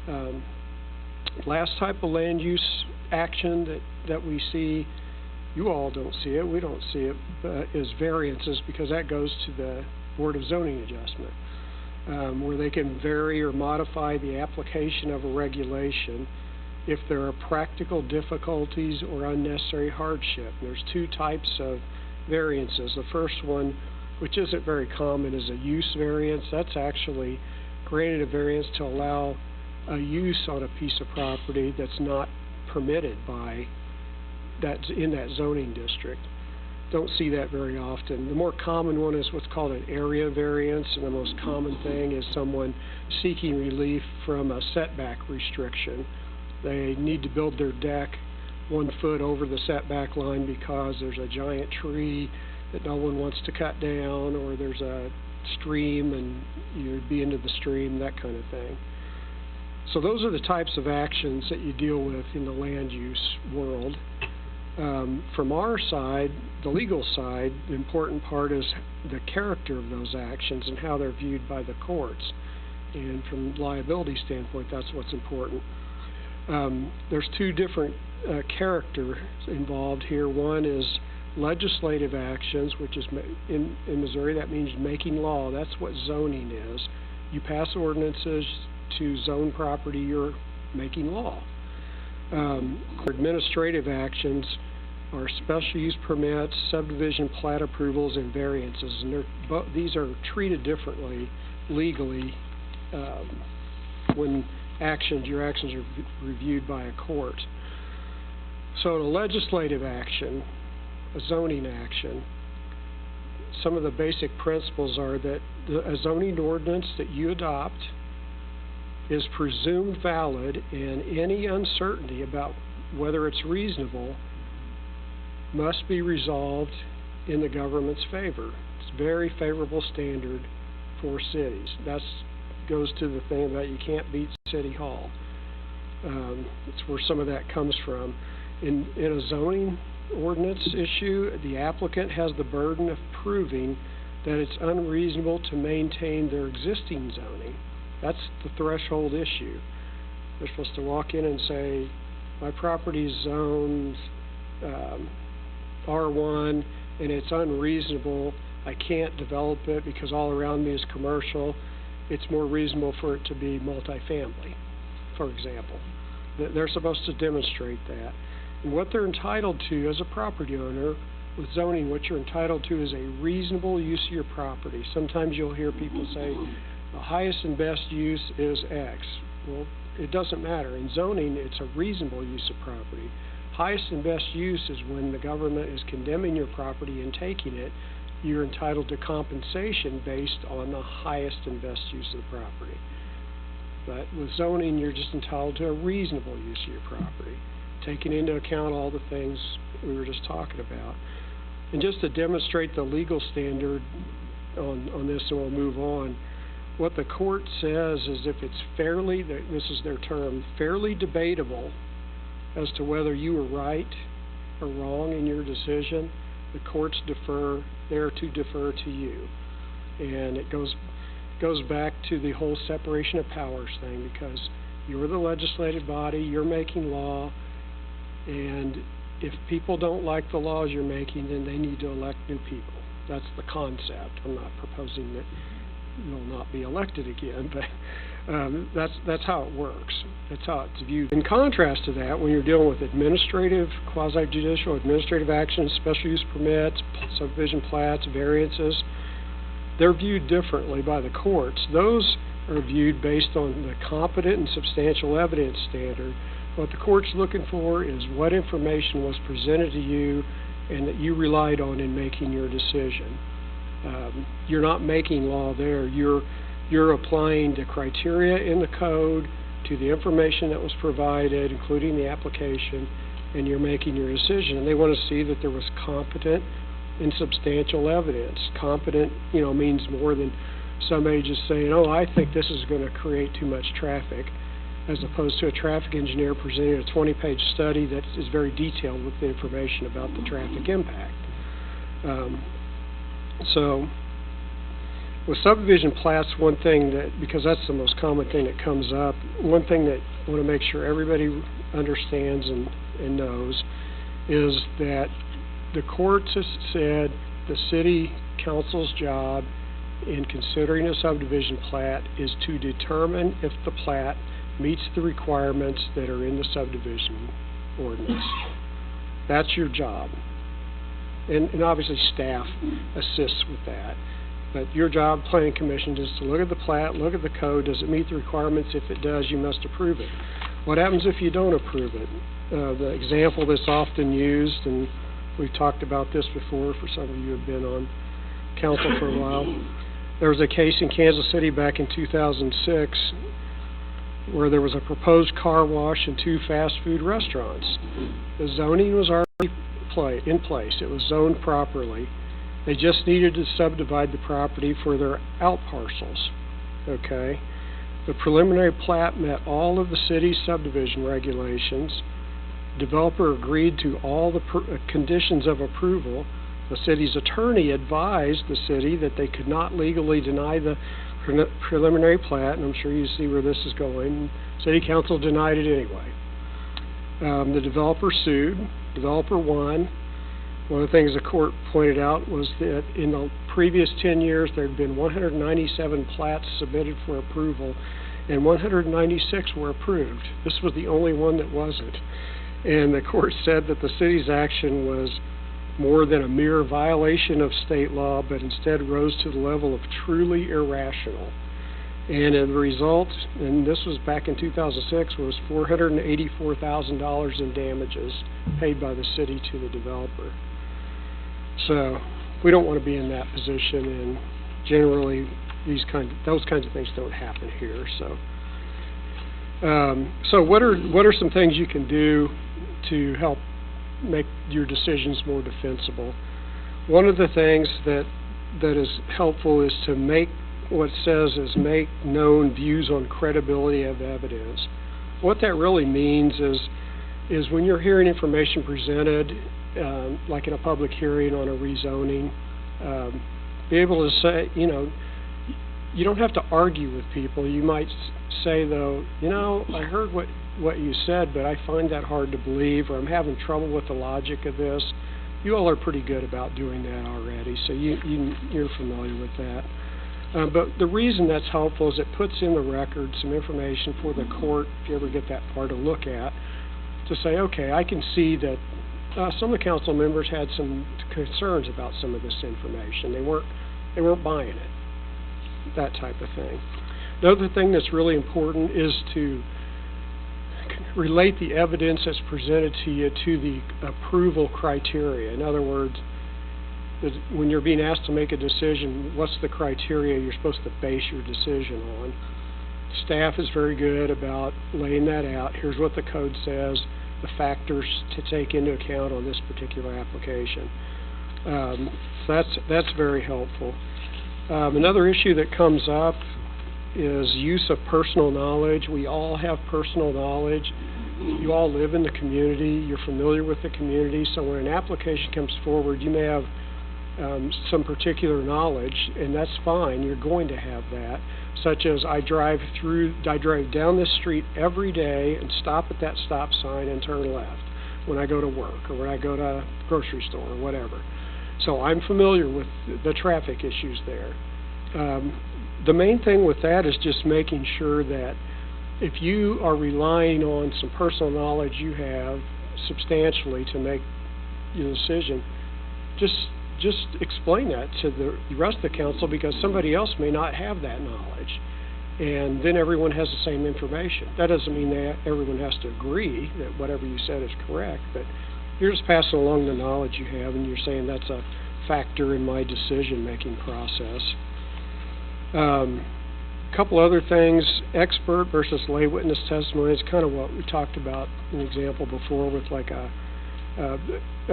Um, Last type of land use action that we see, you all don't see it, we don't see it, is variances, because that goes to the Board of Zoning Adjustment, where they can vary or modify the application of a regulation if there are practical difficulties or unnecessary hardship. There's two types of variances. The first one, which isn't very common, is a use variance. That's actually granted a variance to allow a use on a piece of property that's not permitted by that's in that zoning district. Don't see that very often. The more common one is what's called an area variance, and the most common thing is someone seeking relief from a setback restriction. They need to build their deck 1 foot over the setback line because there's a giant tree that no one wants to cut down, or there's a stream and you'd be into the stream, that kind of thing. So those are the types of actions that you deal with in the land use world. From our side, the legal side, the important part is the character of those actions and how they're viewed by the courts. And from liability standpoint, that's what's important. There's two different characters involved here. One is legislative actions, which is in Missouri, that means making law. That's what zoning is. You pass ordinances to zone property, you're making law. Administrative actions are special use permits, subdivision plat approvals, and variances, and these are treated differently legally when your actions are reviewed by a court. So a legislative action, a zoning action, some of the basic principles are that a zoning ordinance that you adopt is presumed valid, and any uncertainty about whether it's reasonable must be resolved in the government's favor. It's a very favorable standard for cities. That goes to the thing about you can't beat City Hall. It's where some of that comes from. In a zoning ordinance issue, the applicant has the burden of proving that it's unreasonable to maintain their existing zoning. That's the threshold issue. They're supposed to walk in and say, my property is zoned R1 and it's unreasonable. I can't develop it because all around me is commercial. It's more reasonable for it to be multifamily, for example. They're supposed to demonstrate that. And what they're entitled to as a property owner with zoning, what you're entitled to is a reasonable use of your property. Sometimes you'll hear people say, the highest and best use is X. Well, it doesn't matter. In zoning, it's a reasonable use of property. Highest and best use is when the government is condemning your property and taking it. You're entitled to compensation based on the highest and best use of the property. But with zoning, you're just entitled to a reasonable use of your property, taking into account all the things we were just talking about. And just to demonstrate the legal standard on this, and we'll move on, what the court says is if it's fairly, this is their term, fairly debatable as to whether you were right or wrong in your decision, the courts they're to defer to you. And it goes back to the whole separation of powers thing, because you're the legislative body, you're making law, and if people don't like the laws you're making, then they need to elect new people. That's the concept. I'm not proposing that you'll not be elected again, but that's how it works. That's how it's viewed. In contrast to that, when you're dealing with administrative, quasi-judicial, administrative actions, special use permits, subdivision plats, variances, they're viewed differently by the courts. Those are viewed based on the competent and substantial evidence standard. What the court's looking for is what information was presented to you and that you relied on in making your decision. You're not making law there. You're applying the criteria in the code to the information that was provided, including the application, and you're making your decision. And they want to see that there was competent and substantial evidence. Competent, means more than somebody just saying, oh, I think this is going to create too much traffic, as opposed to a traffic engineer presenting a 20-page study that is very detailed with the information about the traffic impact. So With subdivision plats, one thing that, because that's the most common thing that comes up, one thing that I want to make sure everybody understands and knows is that the courts have said the city council's job in considering a subdivision plat is to determine if the plat meets the requirements that are in the subdivision ordinance. That's your job. And obviously staff assists with that. But your job, planning commission, is to look at the plat, look at the code. Does it meet the requirements? If it does, you must approve it. What happens if you don't approve it? The example that's often used, and we've talked about this before for some of you who have been on council for a while. There was a case in Kansas City back in 2006 where there was a proposed car wash and 2 fast food restaurants. The zoning was already in place. It was zoned properly. They just needed to subdivide the property for their out parcels, okay? The preliminary plat met all of the city's subdivision regulations. Developer agreed to all the conditions of approval. The city's attorney advised the city that they could not legally deny the preliminary plat, and I'm sure you see where this is going. City council denied it anyway. The developer sued. Developer won. One of the things the court pointed out was that in the previous 10 years there had been 197 plats submitted for approval, and 196 were approved. This was the only one that wasn't. And the court said that the city's action was more than a mere violation of state law, but instead rose to the level of truly irrational. And the result, and this was back in 2006, was $484,000 in damages paid by the city to the developer. So we don't want to be in that position, and generally those kinds of things don't happen here. So what are some things you can do to help make your decisions more defensible? One of the things that is helpful is to make what it says is make known views on credibility of evidence. What that really means is when you're hearing information presented, like in a public hearing on a rezoning, be able to say, you don't have to argue with people. You might say, though, I heard what you said, but I find that hard to believe, or I'm having trouble with the logic of this. You all are pretty good about doing that already, so you're familiar with that. But the reason that's helpful is it puts in the record some information for the court, if you ever get that far, to look at, to say, okay, I can see that some of the council members had some concerns about some of this information. They weren't buying it, that type of thing. The other thing that's really important is to relate the evidence that's presented to you to the approval criteria. In other words, when you're being asked to make a decision, what's the criteria you're supposed to base your decision on? Staff is very good about laying that out. Here's what the code says, the factors to take into account on this particular application. So that's very helpful. Another issue that comes up is use of personal knowledge. We all have personal knowledge. You all live in the community. You're familiar with the community. So when an application comes forward, you may have some particular knowledge, and that's fine. You're going to have that, such as I drive down this street every day and stop at that stop sign and turn left when I go to work or when I go to a grocery store or whatever. So I'm familiar with the traffic issues there. The main thing with that is just making sure that if you are relying on some personal knowledge you have substantially to make your decision, just explain that to the rest of the council, because somebody else may not have that knowledge, and then everyone has the same information. That doesn't mean that everyone has to agree that whatever you said is correct, but you're just passing along the knowledge you have, and you're saying that's a factor in my decision-making process. A couple other things, expert versus lay witness testimony is kind of what we talked about in an example before with like a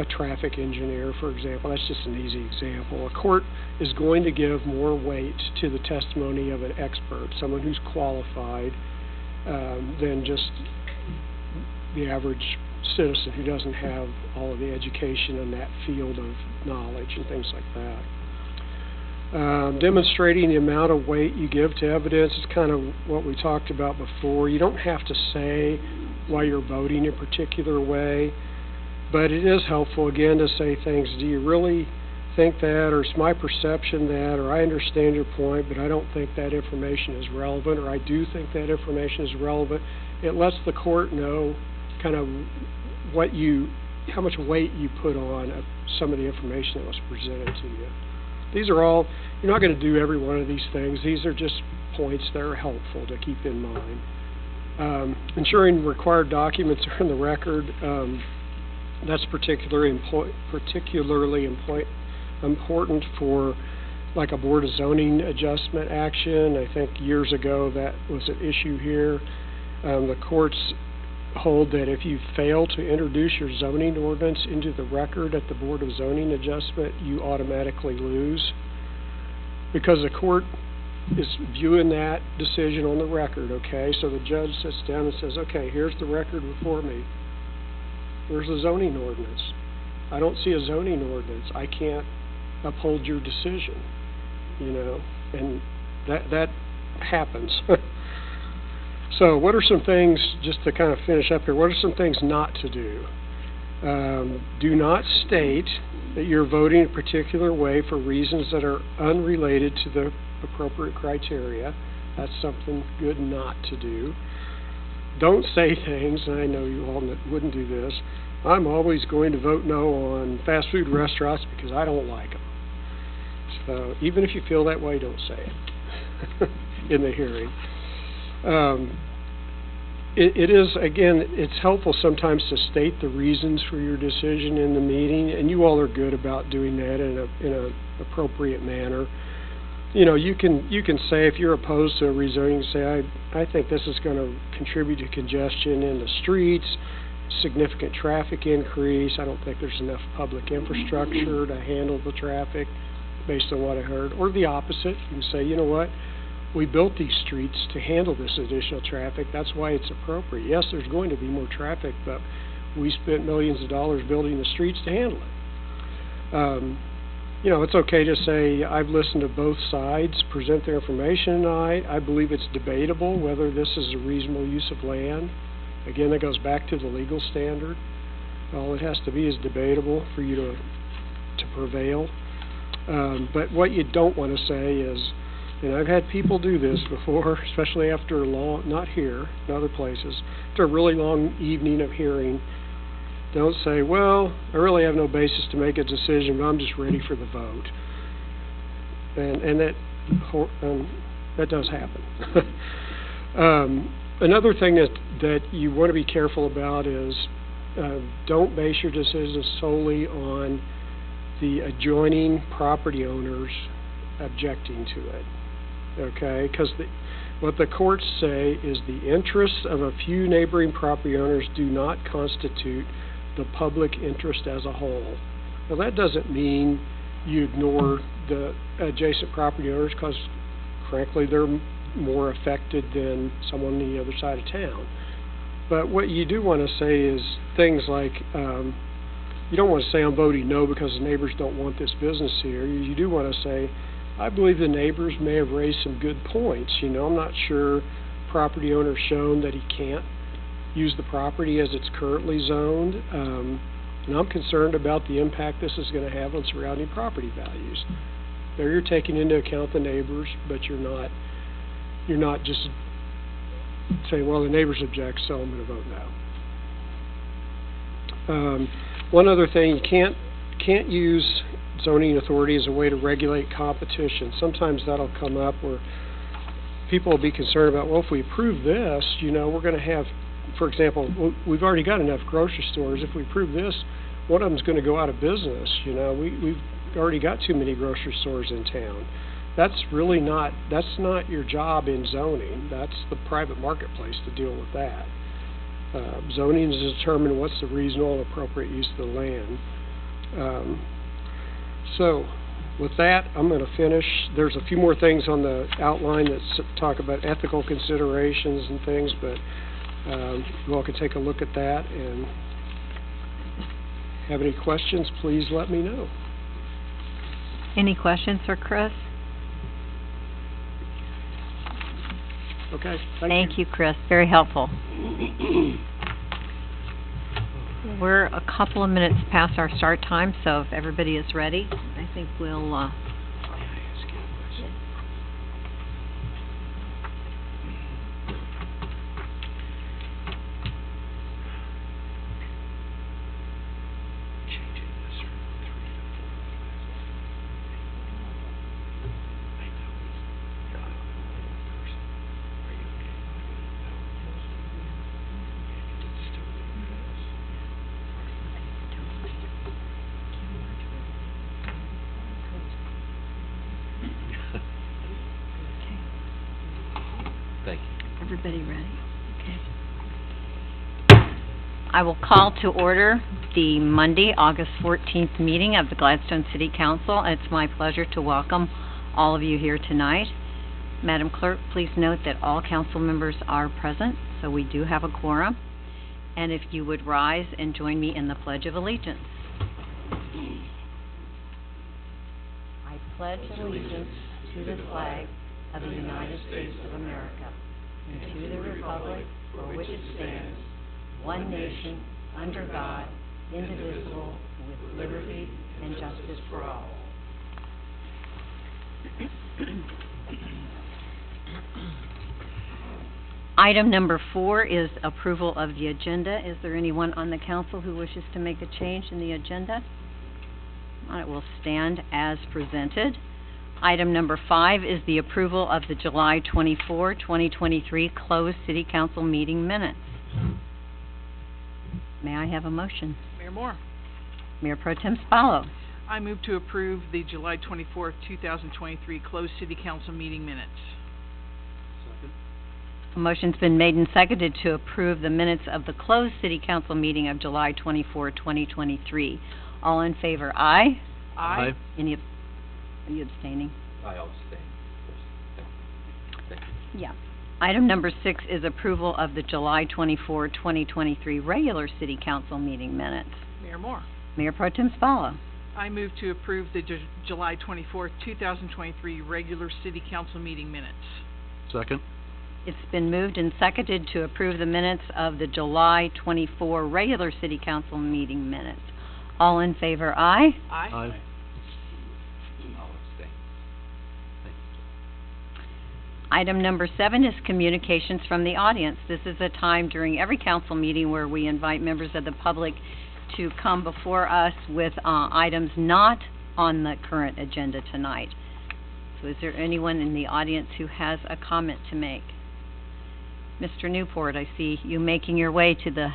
traffic engineer, for example. That's just an easy example. A court is going to give more weight to the testimony of an expert, someone who's qualified, than just the average citizen who doesn't have all of the education in that field of knowledge and things like that. Demonstrating the amount of weight you give to evidence is kind of what we talked about before. You don't have to say why you're voting a particular way, but it is helpful, again, to say things, do you really think that, or it's my perception that, or I understand your point, but I don't think that information is relevant, or I do think that information is relevant. It lets the court know kind of how much weight you put on some of the information that was presented to you. These are all, you're not going to do every one of these things. These are just points that are helpful to keep in mind. Ensuring required documents are in the record, that's particularly important for like a Board of Zoning adjustment action. I think years ago that was an issue here. The courts hold that if you fail to introduce your zoning ordinance into the record at the Board of Zoning Adjustment, you automatically lose, because the court is viewing that decision on the record, okay? So the judge sits down and says, okay, here's the record before me. Where's the zoning ordinance? I don't see a zoning ordinance. I can't uphold your decision, you know, and that happens. So what are some things, just to kind of finish up here, what are some things not to do? Do not state that you're voting a particular way for reasons that are unrelated to the appropriate criteria. That's something good not to do. Don't say things, and I know you all wouldn't do this, I'm always going to vote no on fast food restaurants because I don't like them. So even if you feel that way, don't say it in the hearing. It is, again, it's helpful sometimes to state the reasons for your decision in the meeting, and you all are good about doing that in an appropriate manner. You know, you can say, if you're opposed to a rezoning, say, I think this is going to contribute to congestion in the streets, significant traffic increase, I don't think there's enough public infrastructure to handle the traffic based on what I heard. Or the opposite, you can say, you know what, we built these streets to handle this additional traffic, that's why it's appropriate. Yes, there's going to be more traffic, but we spent millions of dollars building the streets to handle it. You know, it's okay to say, I've listened to both sides present their information tonight. I believe it's debatable whether this is a reasonable use of land. Again, that goes back to the legal standard. All it has to be is debatable for you to prevail. But what you don't want to say is, and I've had people do this before, especially after a long, not here, in other places, after a really long evening of hearing, don't say, well, I really have no basis to make a decision, but I'm just ready for the vote. And that does happen. Another thing that you want to be careful about is don't base your decisions solely on the adjoining property owners objecting to it. Okay, because what the courts say is the interests of a few neighboring property owners do not constitute the public interest as a whole. Now that doesn't mean you ignore the adjacent property owners, because frankly they're more affected than someone on the other side of town. But what you do want to say is things like, you don't want to say I'm voting no because the neighbors don't want this business here. You do want to say, I believe the neighbors may have raised some good points. You know, I'm not sure property owner's shown that he can't use the property as it's currently zoned, and I'm concerned about the impact this is going to have on surrounding property values. There you're taking into account the neighbors, but you're not just saying, well, the neighbors object, so I'm going to vote no. One other thing, you can't use zoning authority as a way to regulate competition. Sometimes that'll come up where people will be concerned about, well, if we approve this, you know, we're going to have, for example, we've already got enough grocery stores. If we approve this, one of them's going to go out of business. You know, we've already got too many grocery stores in town. That's not your job in zoning. That's the private marketplace to deal with that. Zoning is to determine what's the reasonable and appropriate use of the land. So with that, I'm going to finish. There's a few more things on the outline that talk about ethical considerations and things, but you all can take a look at that, and have any questions, please let me know. Any questions for Chris? Okay? Thank you, Chris. Very helpful. We're a couple of minutes past our start time, so if everybody is ready, I think we'll, Thank you. everybody ready? Okay. I will call to order the Monday, August 14th meeting of the Gladstone City Council. It's my pleasure to welcome all of you here tonight. Madam Clerk, please note that all council members are present, so we do have a quorum. And if you would rise and join me in the Pledge of Allegiance. I pledge allegiance to the flag of the United States of America and to the republic for which it stands, one nation, under God, indivisible, with liberty and justice for all. Item number 4 is approval of the agenda. Is there anyone on the council who wishes to make a change in the agenda? It will stand as presented. Item number 5 is the approval of the July 24, 2023 closed City Council meeting minutes. May I have a motion? Mayor Moore, Mayor Pro Tem Spallo. I move to approve the July 24th, 2023 closed City Council meeting minutes. A motion's been made and seconded to approve the minutes of the closed City Council meeting of July 24, 2023. All in favor, aye? Aye. Any, are you abstaining? I abstain. Thank you. Yeah. Item number 6 is approval of the July 24, 2023 regular City Council meeting minutes. Mayor Moore, Mayor Pro Tem Spallo. I move to approve the July 24th, 2023 regular City Council meeting minutes. Second. It's been moved and seconded to approve the minutes of the July 24 regular City Council meeting minutes. All in favor, aye? Aye. I'll abstain. Thank you. Item number 7 is communications from the audience. This is a time during every council meeting where we invite members of the public to come before us with items not on the current agenda tonight. So is there anyone in the audience who has a comment to make? Mr. Newport, I see you making your way to the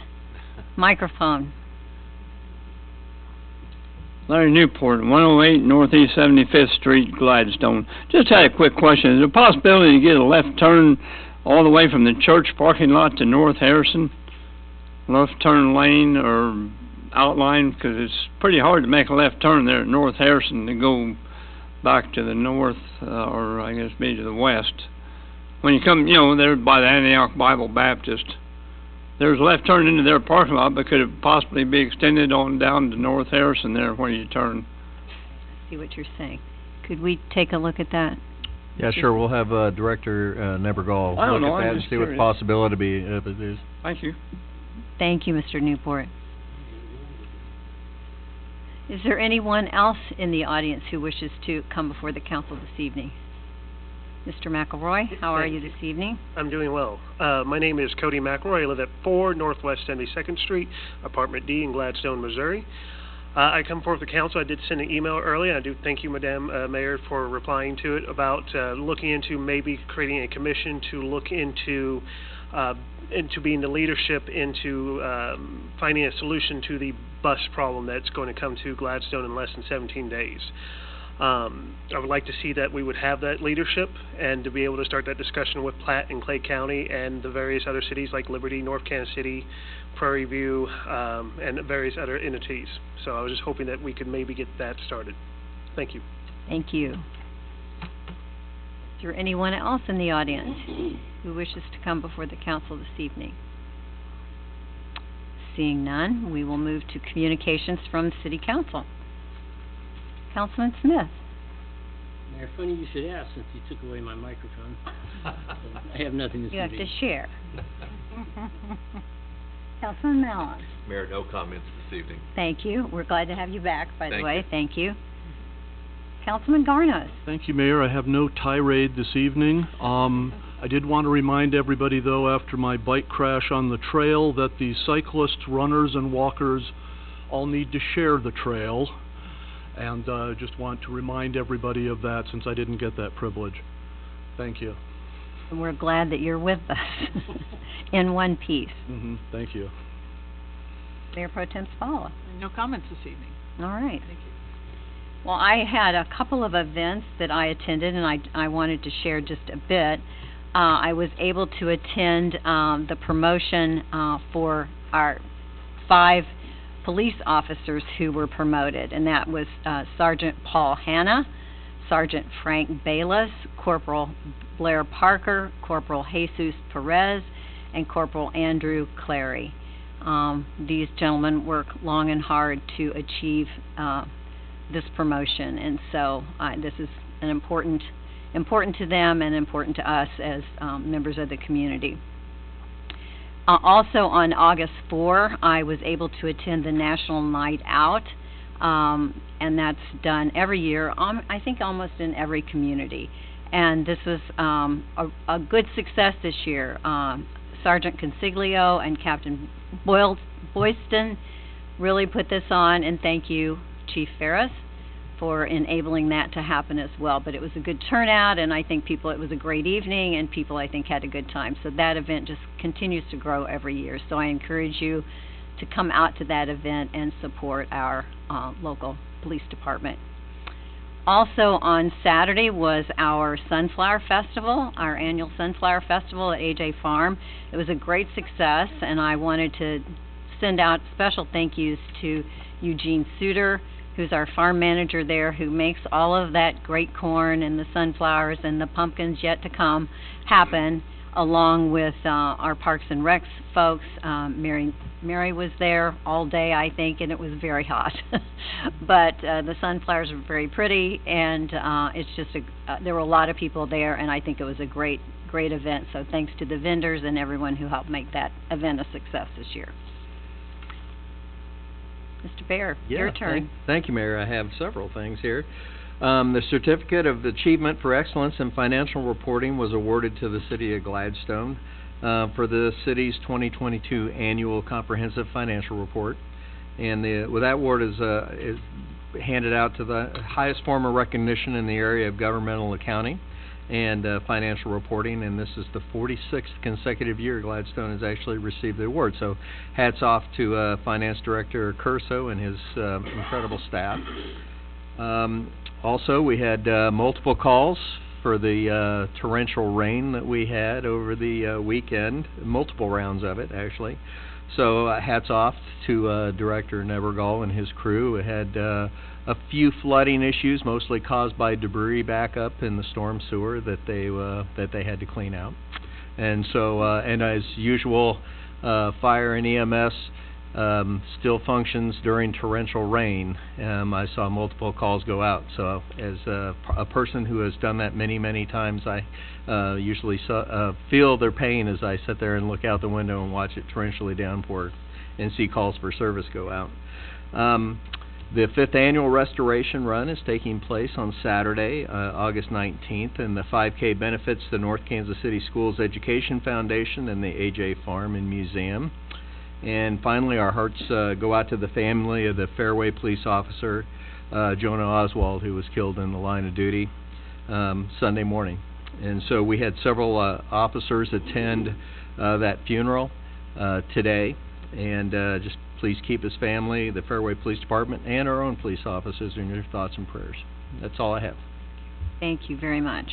microphone. Larry Newport, 108 Northeast 75th Street, Gladstone. Just had a quick question. Is there a possibility to get a left turn all the way from the church parking lot to North Harrison? Left turn lane or outline? Because it's pretty hard to make a left turn there at North Harrison to go back to the north, or I guess maybe to the west. When you come, there by the Antioch Bible Baptist, there's a left turn into their parking lot, but could it possibly be extended on down to North Harrison there where you turn? I see what you're saying. Could we take a look at that? Yeah, sure. We'll have Director Nebergall I don't know, look at I'm that and just see what the curious. possibility of it is. Thank you. Thank you, Mr. Newport. Is there anyone else in the audience who wishes to come before the council this evening? Mr. McElroy, how are you this evening? I'm doing well. My name is Cody McElroy. I live at 4 Northwest 72nd Street, Apartment D in Gladstone, Missouri. I come forward to the council. I did send an email earlier. I do thank you, Madam Mayor, for replying to it about looking into maybe creating a commission to look into being the leadership into finding a solution to the bus problem that's going to come to Gladstone in less than 17 days. I would like to see that we would have that leadership and to be able to start that discussion with Platte and Clay County and the various other cities like Liberty, North Kansas City, Prairie View, and various other entities. So I was just hoping that we could maybe get that started. Thank you. Thank you. Is there anyone else in the audience who wishes to come before the council this evening? Seeing none, we will move to communications from City Council. Councilman Smith. Mayor, funny you should ask since you took away my microphone. I have nothing to say. You have to share. Councilman Mallon. Mayor, no comments this evening. Thank you. We're glad to have you back, by the Thank way. you. Thank you. Councilman Garnos. Thank you, Mayor. I have no tirade this evening. I did want to remind everybody, though, after my bike crash on the trail, that the cyclists, runners, and walkers all need to share the trail. And just want to remind everybody of that since I didn't get that privilege. Thank you. And we're glad that you're with us in one piece. Thank you. Mayor Pro Tem Spalla. No comments this evening. All right. Thank you. Well, I had a couple of events that I attended, and I wanted to share just a bit. I was able to attend the promotion for our 5 police officers who were promoted, and that was Sergeant Paul Hanna, Sergeant Frank Bayless, Corporal Blair Parker, Corporal Jesus Perez, and Corporal Andrew Clary. These gentlemen worked long and hard to achieve this promotion, and so this is an important to them and important to us as members of the community. Also on August 4, I was able to attend the National Night Out, and that's done every year, I think almost in every community. And this was a good success this year. Sergeant Consiglio and Captain Boyston really put this on, and thank you, Chief Ferris, for enabling that to happen as well. But it was a good turnout, and I think it was a great evening, and people, I think, had a good time. So that event just continues to grow every year. So I encourage you to come out to that event and support our local police department. Also on Saturday was our Sunflower Festival, our annual Sunflower Festival at AJ Farm. It was a great success, and I wanted to send out special thank yous to Eugene Suter, who's our farm manager there, who makes all of that great corn and the sunflowers and the pumpkins yet to come happen, along with our Parks and Recs folks. Mary was there all day, I think, and it was very hot. But the sunflowers were very pretty, and it's just there were a lot of people there, and I think it was a great event. So thanks to the vendors and everyone who helped make that event a success this year. Mr. Baer, your turn. Thank you, Mayor. I have several things here. The Certificate of Achievement for Excellence in Financial Reporting was awarded to the City of Gladstone for the city's 2022 Annual Comprehensive Financial Report. And that award is handed out to the highest form of recognition in the area of governmental accounting and financial reporting, and this is the 46th consecutive year Gladstone has actually received the award. So hats off to Finance Director Curso and his incredible staff. Also, we had multiple calls for the torrential rain that we had over the weekend, multiple rounds of it, actually. So hats off to Director Nebergall and his crew. We had a few flooding issues, mostly caused by debris backup in the storm sewer that they had to clean out. And so, and as usual, fire and EMS still functions during torrential rain. I saw multiple calls go out. So, as a person who has done that many times, I usually feel their pain as I sit there and look out the window and watch it torrentially downpour and see calls for service go out. The 5th Annual Restoration Run is taking place on Saturday, August 19th, and the 5K benefits the North Kansas City Schools Education Foundation and the AJ Farm and Museum. And finally, our hearts go out to the family of the Fairway police officer, Jonah Oswald, who was killed in the line of duty Sunday morning. And so we had several officers attend that funeral today, and just please keep his family, the Fairway Police Department, and our own police officers in your thoughts and prayers. That's all I have. Thank you very much.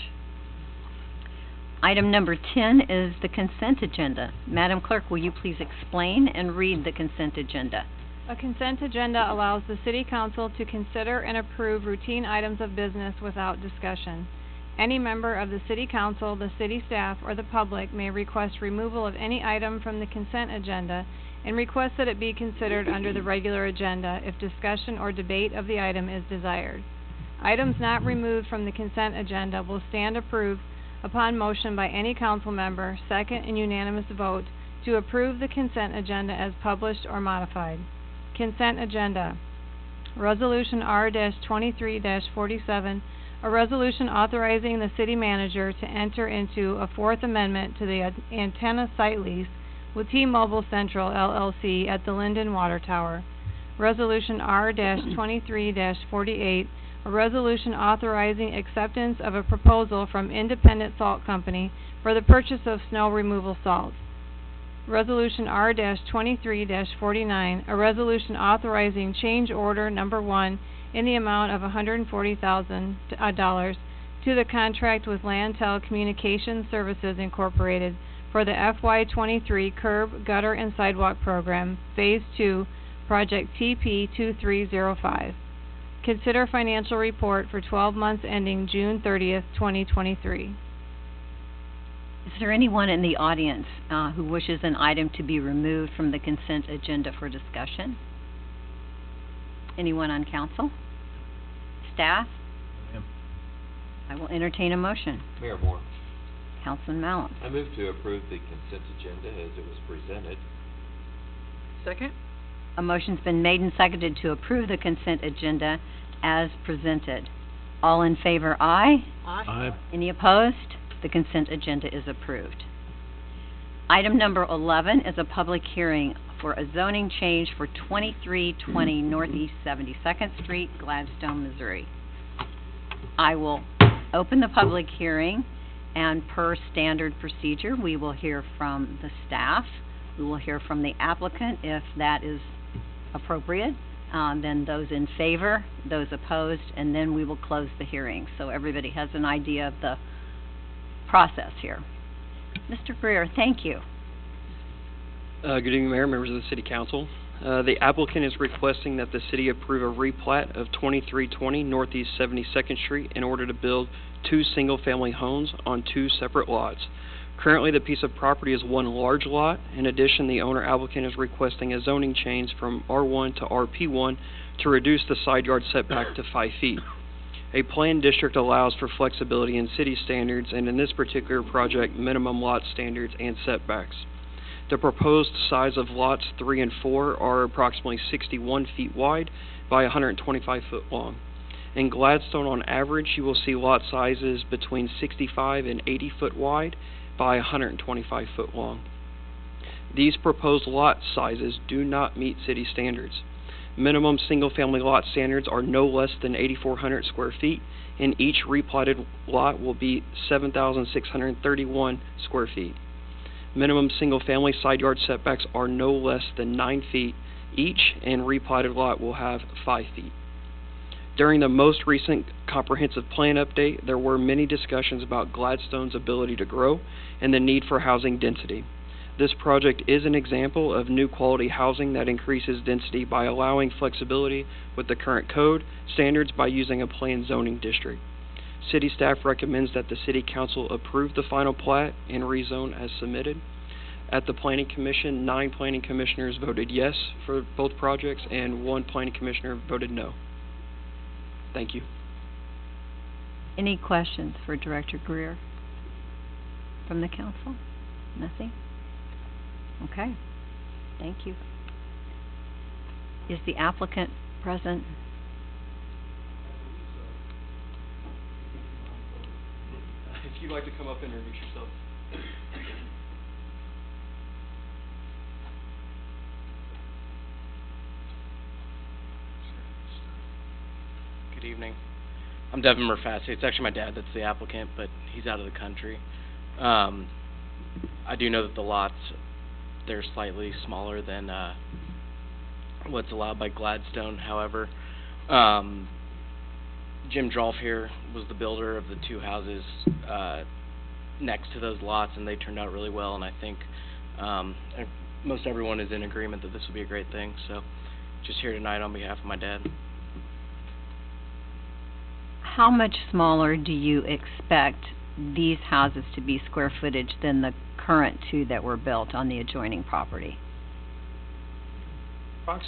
Item number 10 is the consent agenda. Madam Clerk, will you please explain and read the consent agenda? A consent agenda allows the City Council to consider and approve routine items of business without discussion. Any member of the City Council, the city staff, or the public may request removal of any item from the consent agenda and request that it be considered under the regular agenda if discussion or debate of the item is desired. Items not removed from the consent agenda will stand approved upon motion by any council member, second and unanimous vote, to approve the consent agenda as published or modified. Consent agenda. Resolution R-23-47, a resolution authorizing the city manager to enter into a fourth amendment to the antenna site lease with T-Mobile Central LLC at the Linden Water Tower. Resolution R-23-48, a resolution authorizing acceptance of a proposal from Independent Salt Company for the purchase of snow removal salt. Resolution R-23-49, a resolution authorizing change order number 1 in the amount of $140,000 to the contract with Lantel Communications Services Incorporated for the FY23 Curb, Gutter, and Sidewalk Program, Phase 2, Project TP2305. Consider financial report for 12 months ending June 30th, 2023. Is there anyone in the audience who wishes an item to be removed from the consent agenda for discussion? Anyone on council? Staff? Ma'am. I will entertain a motion. Mayor Moore. Councilman Mallon. I move to approve the consent agenda as it was presented. Second? A motion's been made and seconded to approve the consent agenda as presented. All in favor, aye. Aye. Any opposed? The consent agenda is approved. Item number 11 is a public hearing for a zoning change for 2320 Northeast 72nd Street, Gladstone, Missouri. I will open the public hearing, and per standard procedure, we will hear from the staff. We will hear from the applicant if that is appropriate, then those in favor, those opposed, and then we will close the hearing so everybody has an idea of the process here. Mr. Greer, thank you. Good evening, Mayor, members of the City Council. The applicant is requesting that the city approve a replat of 2320 Northeast 72nd Street in order to build 2 single-family homes on 2 separate lots. Currently, the piece of property is 1 large lot. In addition, the owner applicant is requesting a zoning change from R1 to RP1 to reduce the side yard setback to 5 feet. A planned district allows for flexibility in city standards, and in this particular project, minimum lot standards and setbacks. The proposed size of lots 3 and 4 are approximately 61 feet wide by 125 foot long. In Gladstone, on average, you will see lot sizes between 65 and 80 foot wide by 125 foot long. These proposed lot sizes do not meet city standards. Minimum single-family lot standards are no less than 8,400 square feet, and each replatted lot will be 7,631 square feet. Minimum single-family side yard setbacks are no less than 9 feet each, and replatted lot will have 5 feet. During the most recent comprehensive plan update, there were many discussions about Gladstone's ability to grow and the need for housing density. This project is an example of new quality housing that increases density by allowing flexibility with the current code standards by using a planned zoning district. City staff recommends that the City Council approve the final plat and rezone as submitted. At the Planning Commission, 9 planning commissioners voted yes for both projects and 1 planning commissioner voted no. Thank you. Any questions for Director Greer from the council? Nothing? Okay. Thank you. Is the applicant present? If you'd like to come up and introduce yourself. Good evening. I'm Devin Murfassi. It's actually my dad that's the applicant, but he's out of the country. I do know that the lots, they're slightly smaller than what's allowed by Gladstone. However, Jim Drolf here was the builder of the 2 houses next to those lots, and they turned out really well, and I think most everyone is in agreement that this would be a great thing. So just here tonight on behalf of my dad. How much smaller do you expect these houses to be square footage than the current 2 that were built on the adjoining property? I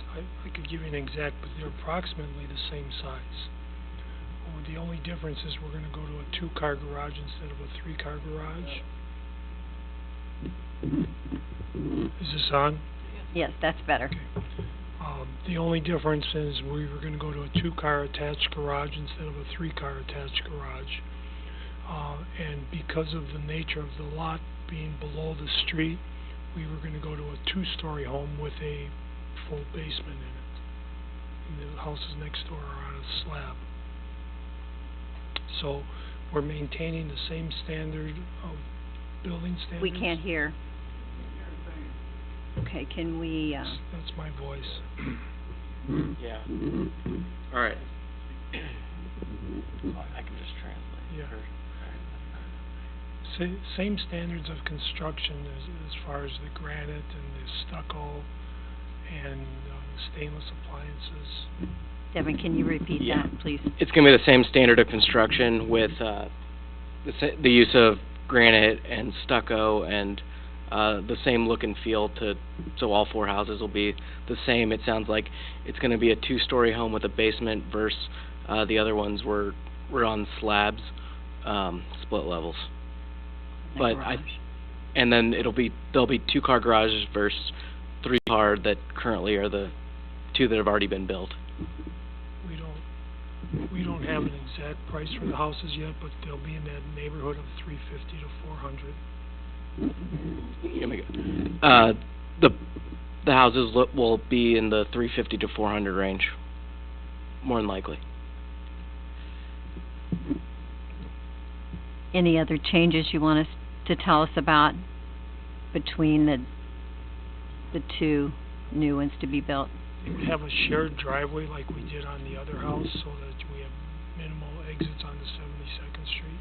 could give you an exact, but they're approximately the same size. Oh, the only difference is we're gonna go to a 2-car garage instead of a 3-car garage. Is this on? Yes, that's better. The only difference is we were gonna go to a 2-car attached garage instead of a 3-car attached garage. And because of the nature of the lot being below the street, we were gonna go to a 2-story home with a full basement in it. And the houses next door are on a slab. So, we're maintaining the same standard of building standards. We can't hear. Okay, can we, That's my voice. Yeah. All right. I can just translate. Yeah. Same standards of construction as far as the granite and the stucco and stainless appliances. Devin, can you repeat Yeah. that, please? It's going to be the same standard of construction with the use of granite and stucco and the same look and feel so all 4 houses will be the same. It sounds like it's going to be a 2-story home with a basement versus the other ones were on slabs, split levels. But and then there'll be 2-car garages versus 3-car that currently are the 2 that have already been built. We don't have an exact price for the houses yet, but they'll be in that neighborhood of $350 to $400. The houses will be in the $350 to $400 range, more than likely. Any other changes you want us to tell us about between the 2 new ones to be built? It would have a shared driveway like we did on the other house, so that we have minimal exits onto 72nd Street.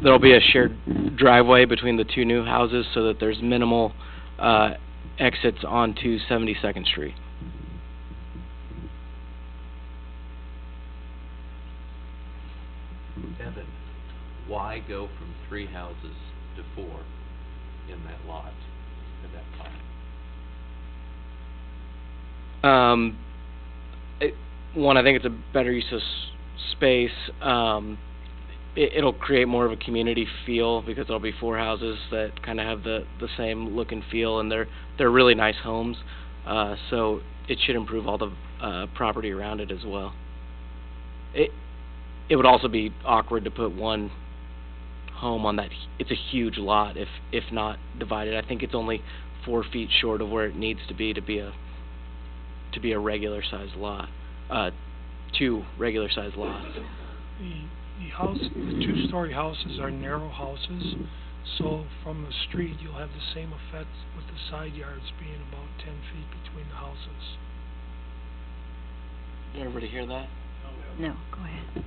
There'll be a shared driveway between the 2 new houses so that there's minimal exits onto 72nd Street. Evan, why go from 3 houses to 4 in that lot at that time? One, I think it's a better use of space. It'll create more of a community feel because there'll be 4 houses that kind of have the same look and feel, and they're really nice homes. So it should improve all the property around it as well. It would also be awkward to put one home on that. It's a huge lot if not divided. I think it's only 4 feet short of where it needs to be a regular sized lot. 2 regular sized lots. The 2-story houses are narrow houses, so from the street you'll have the same effect with the side yards being about 10 feet between the houses. Did everybody hear that? No, go ahead.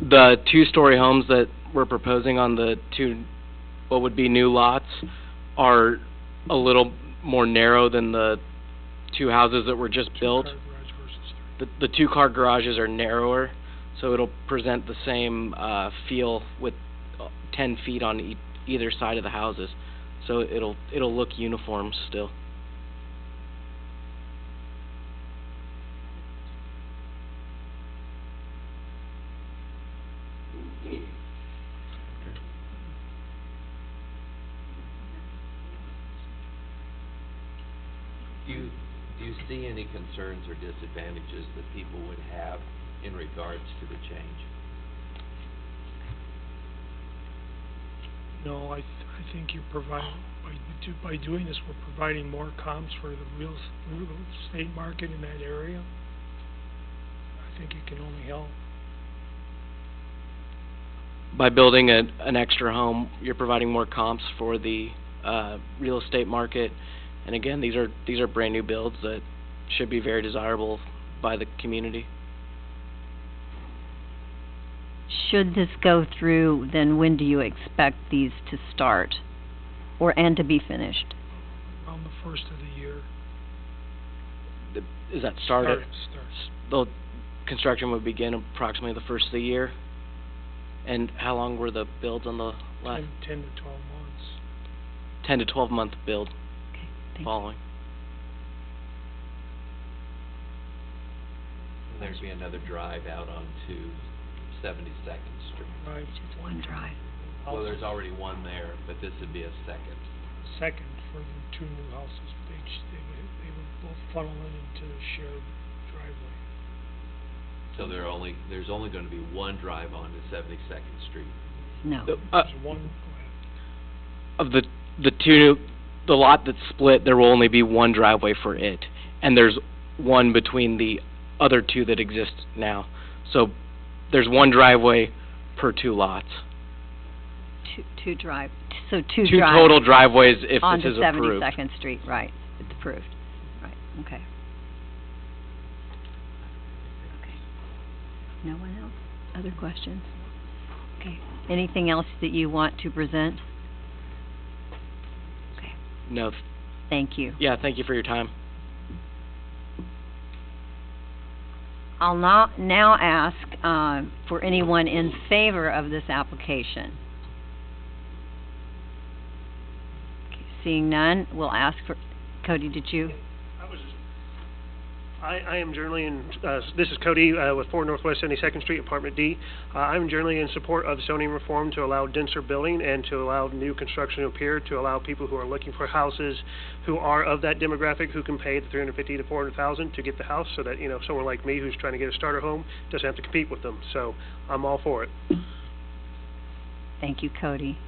The 2-story homes that we're proposing on the 2, what would be new lots, are a little more narrow than the 2 houses that were just built. The 2-car garages are narrower, so it'll present the same feel with 10 feet on either side of the houses. So it'll look uniform still. Do you see any concerns or disadvantages that people would have in regards to the change? No, I think you're providing, by doing this, we're providing more comps for the real estate market in that area. I think it can only help. By building an extra home, you're providing more comps for the real estate market. And again, these are brand new builds that should be very desirable by the community. Should this go through, then when do you expect these to start and to be finished? Around the first of the year. Is that started? Starts. The construction would begin approximately the first of the year. And how long were the builds on the last? 10 to 12 months. 10 to 12 month build. Thank following. There's to be another drive out onto 72nd Street. Right. Just one drive. Well, there's already one there, but this would be a second. Second for the two new houses, they would both funnel into the shared driveway. So there's only going to be one drive onto 72nd Street. No. There's one, go ahead. Of the lot that's split, there will only be one driveway for it, and there's one between the other two that exist now. So there's one driveway per two lots. Two Two drives total driveways if this onto is approved. 72nd Street, right, it's approved, right, okay. Okay. No one else? Other questions? Okay. Anything else that you want to present? Okay, No. thank you. Yeah, thank you for your time. I'll now ask for anyone in favor of this application. Okay, seeing none, we'll ask for, Cody, did you? I am generally in, this is Cody with 4 Northwest 72nd Street, Apartment D. I'm generally in support of zoning reform to allow denser building and to allow new construction to appear, to allow people who are looking for houses who are of that demographic who can pay the $350,000 to $400,000 to get the house, so that, you know, someone like me who's trying to get a starter home doesn't have to compete with them. So I'm all for it. Thank you, Cody.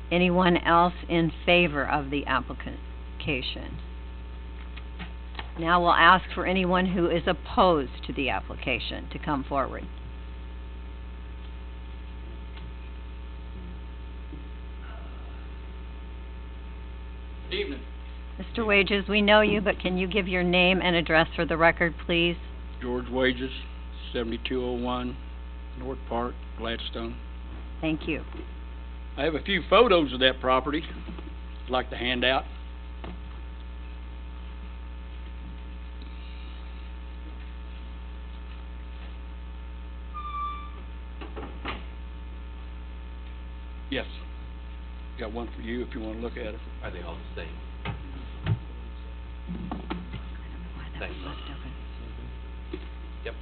Anyone else in favor of the application? Now we'll ask for anyone who is opposed to the application to come forward. Good evening. Mr. Wages, we know you, but can you give your name and address for the record, please? George Wages, 7201 North Park, Gladstone. Thank you. I have a few photos of that property I'd like to hand out. Yes. Got one for you if you want to look at it. Are they all the same? Thanks. Yep.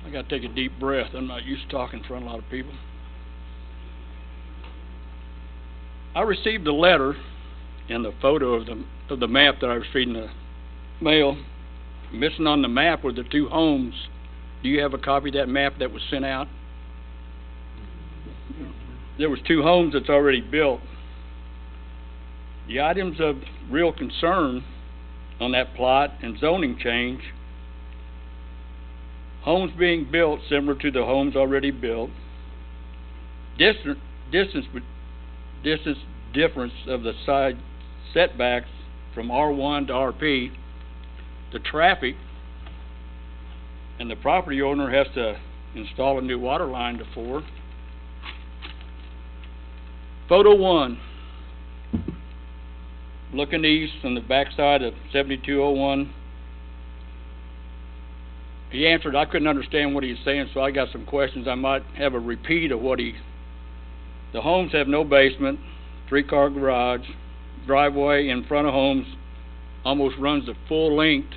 I got to take a deep breath. I'm not used to talking in front of a lot of people. I received a letter and the photo of the map that I received in the mail. Missing on the map were the two homes. Do you have a copy of that map that was sent out? There was two homes that's already built. The items of real concern on that plot and zoning change: homes being built similar to the homes already built, distance difference of the side setbacks from R1 to RP, the traffic, and the property owner has to install a new water line to 4. Photo 1, looking east on the backside of 7201. He answered, I couldn't understand what he was saying, so I got some questions. I might have a repeat of what the homes have no basement, 3-car garage, driveway in front of homes almost runs the full length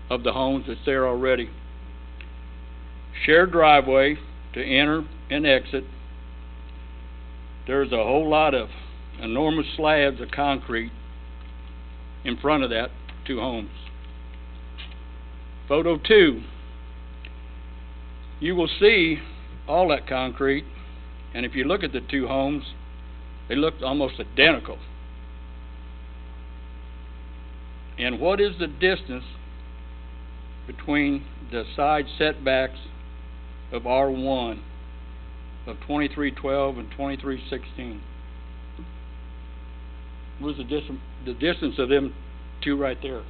of the homes that's there already. Shared driveway to enter and exit. There's a whole lot of enormous slabs of concrete in front of that 2 homes. Photo 2, you will see all that concrete, and if you look at the 2 homes, they look almost identical. And what is the distance between the side setbacks of R1 of 2312 and 2316? What is the distance of them 2 right there?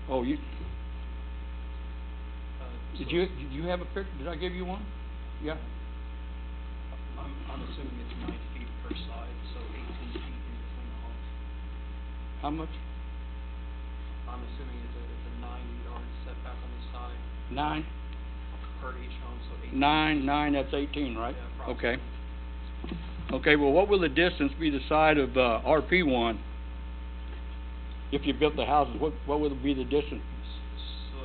Oh, did you have a picture? Did I give you one? Yeah. I'm assuming it's 9 feet per side, so 18 feet in between the homes. How much? I'm assuming it's a 9-yard setback setback on the side 9? per each home, so 18. 9, that's 18, right? Yeah, Okay. approximately. Okay, well, what will the distance be the side of, RP1? If you built the houses, what would be the distance? So,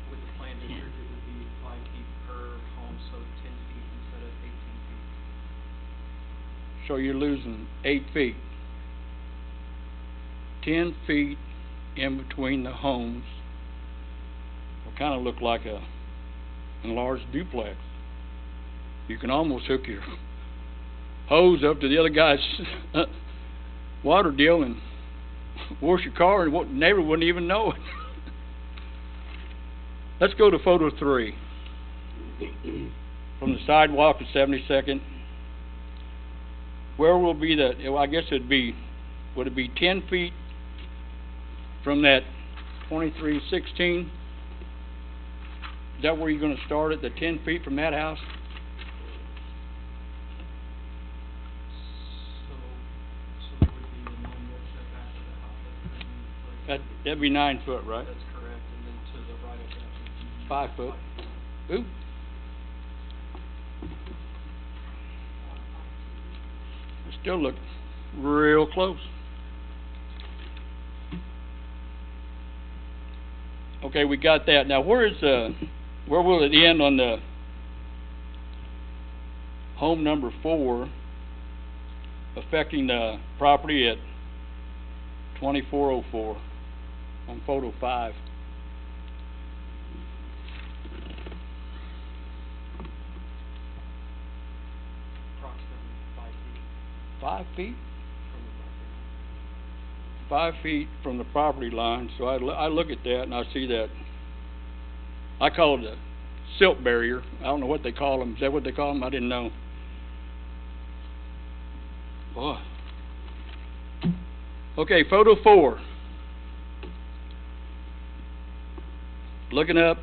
with the plan district, it would be 5 feet per home, so 10 feet instead of 18 feet. So you're losing 8 feet. 10 feet in between the homes will kind of look like a enlarged duplex. You can almost hook your hose up to the other guy's water deal and wash your car, and what neighbor wouldn't even know it. Let's go to photo 3. From the sidewalk to 72nd. Where will be the, well, I guess would it be 10 feet from that 2316? Is that where you're going to start at, the 10 feet from that house? So there would be a 9-foot setback of the house that's in place. That'd be 9 foot, right? That's correct, and then to the right of that would be 5 foot. Ooh. It still look real close. Okay, we got that. Now, where will it end on the home number 4 affecting the property at 2404 on photo 5? approximately 5 feet 5 feet? from the property. 5 feet from the property line, so I look at that and I see that. I call it a silt barrier. I don't know what they call them. Is that what they call them? I didn't know. Boy. Okay, photo 4. Looking up,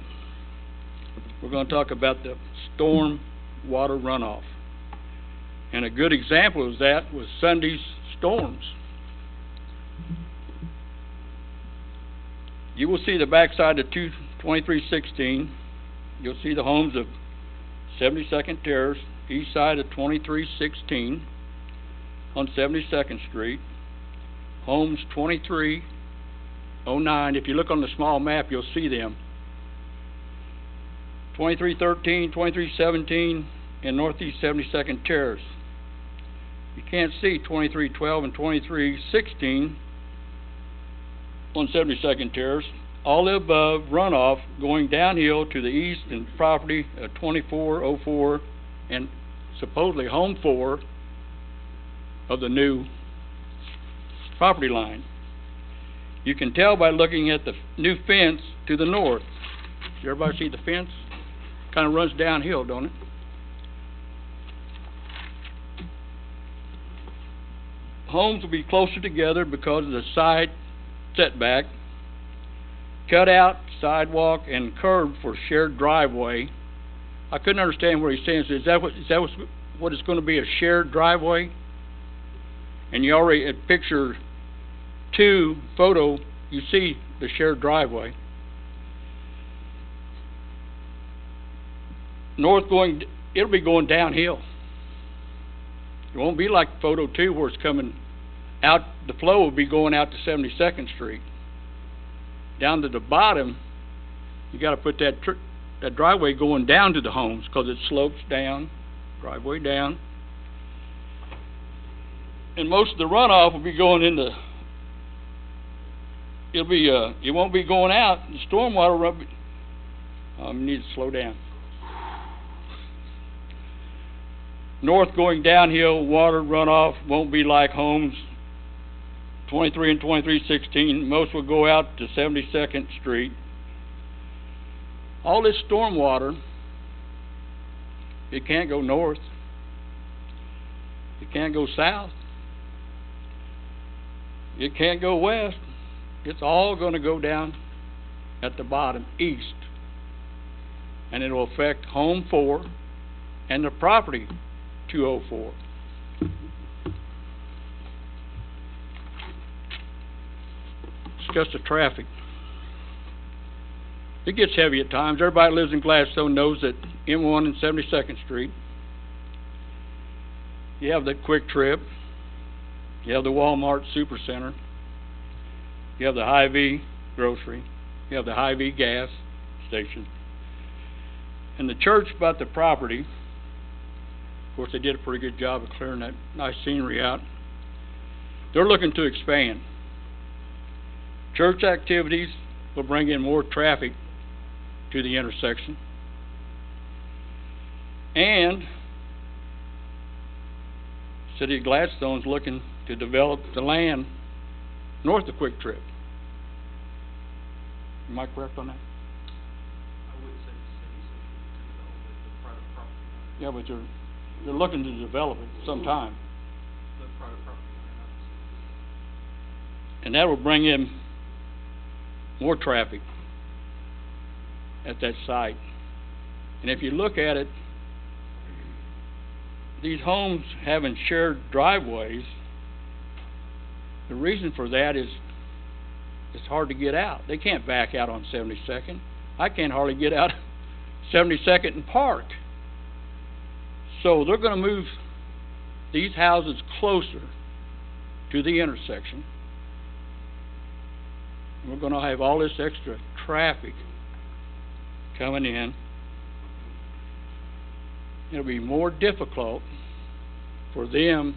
we're going to talk about the storm water runoff. And a good example of that was Sunday's storms. You will see the backside of 2316. You'll see the homes of 72nd Terrace, east side of 2316 on 72nd Street. Homes 2309. If you look on the small map, you'll see them. 2313, 2317, and northeast 72nd Terrace. You can't see 2312 and 2316 on 72nd Terrace. All the above runoff going downhill to the east and property of 2404 and supposedly home 4 of the new property line. You can tell by looking at the new fence to the north. Does everybody see the fence? Kind of runs downhill, don't it? Homes will be closer together because of the side setback. Cut out sidewalk and curb for shared driveway. I couldn't understand what he's saying. So is that what it's going to be, a shared driveway? And you already at picture 2 photo, you see the shared driveway. North going, it'll be going downhill. It won't be like photo 2 where it's coming out. The flow will be going out to 72nd Street. Down to the bottom, you got to put that driveway going down to the homes because it slopes down, driveway down. And most of the runoff will be going into, it won't be going out. The stormwater run, need to slow down. North going downhill, water runoff won't be like homes 23 and 2316. Most will go out to 72nd Street. All this storm water, it can't go north. It can't go south. It can't go west. It's all going to go down at the bottom, east. And it will affect home 4 and the property 204. Discuss the traffic. It gets heavy at times. Everybody that lives in Gladstone knows that M1 and 72nd Street, you have the Quick Trip, you have the Walmart Supercenter, you have the Hy-Vee grocery, you have the Hy-Vee gas station, and the church bought the property. Of course, they did a pretty good job of clearing that nice scenery out. They're looking to expand. Church activities will bring in more traffic to the intersection, and City of Gladstone is looking to develop the land north of Quick Trip. Am I correct on that? I would say the city's looking to develop it, the private property owner. Yeah, but they're looking to develop it sometime. The private property owner, not the city. And that will bring in more traffic at that site. And if you look at it, these homes having shared driveways, the reason for that is it's hard to get out. They can't back out on 72nd. I can't hardly get out 72nd and park. So they're going to move these houses closer to the intersection. We're going to have all this extra traffic coming in. It'll be more difficult for them